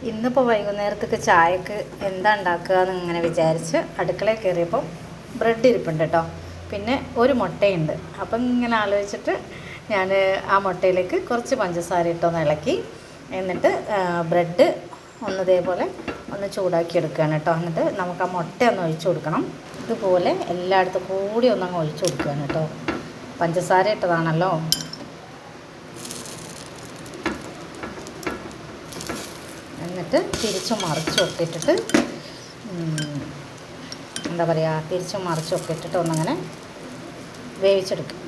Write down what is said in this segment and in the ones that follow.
ഇന്നിപ്പോൾ വൈകുന്നേരത്തേക്ക് ചായക്ക് എന്താ ഉണ്ടാക്കുക എന്നിങ്ങനെ വിചാരിച്ച് അടുക്കളയിൽ കയറിയപ്പോൾ ബ്രെഡ് ഇരിപ്പുണ്ട് കേട്ടോ. പിന്നെ ഒരു മുട്ടയുണ്ട്. അപ്പം ഇങ്ങനെ ആലോചിച്ചിട്ട് ഞാൻ ആ മുട്ടയിലേക്ക് കുറച്ച് പഞ്ചസാര ഇട്ടൊന്ന് ഇളക്കി, എന്നിട്ട് ബ്രെഡ് ഒന്ന് ഇതേപോലെ ഒന്ന് ചൂടാക്കി എടുക്കുകയാണ് കേട്ടോ. എന്നിട്ട് നമുക്ക് ആ മുട്ട ഒന്ന് ഒഴിച്ചു കൊടുക്കണം. ഇതുപോലെ എല്ലായിടത്തും കൂടി ഒന്നങ്ങ് ഒഴിച്ചു കൊടുക്കുകയാണ് കേട്ടോ. പഞ്ചസാര ഇട്ടതാണല്ലോ. എന്നിട്ട് തിരിച്ചും മറിച്ചുമൊക്കെ ഇട്ടിട്ട് എന്താ പറയുക, തിരിച്ചും മറിച്ചുമൊക്കെ ഇട്ടിട്ട് ഒന്നങ്ങനെ വേവിച്ചെടുക്കും.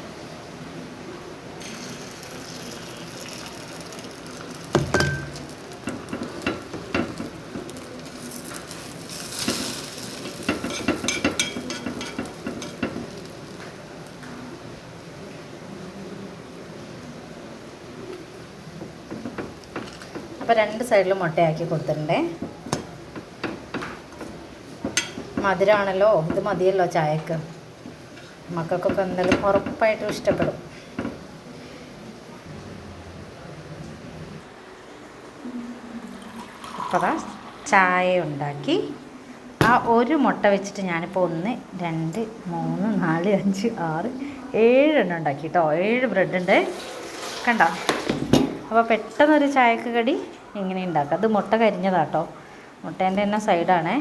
അപ്പോൾ രണ്ട് സൈഡിലും മുട്ടയാക്കി കൊടുത്തിട്ടുണ്ടേ. മധുരമാണല്ലോ, ഇത് മതിയല്ലോ ചായക്ക്. മക്കൾക്കൊക്കെ എന്തായാലും ഉറപ്പായിട്ടും ഇഷ്ടപ്പെടും. അപ്പോൾ ചായ ഉണ്ടാക്കി ആ ഒരു മുട്ട വെച്ചിട്ട് ഞാനിപ്പോൾ 1 2 3 4 5 6 7 എണ്ണം ഉണ്ടാക്കി കേട്ടോ. 7 ബ്രെഡുണ്ട് കണ്ടോ. അപ്പോൾ പെട്ടെന്നൊരു ചായക്ക് കടി ഇങ്ങനെ ഉണ്ടാക്കാം. അത് മുട്ട കരിഞ്ഞതാട്ടോ, മുട്ടേൻ്റെ തന്നെ സൈഡാണേ.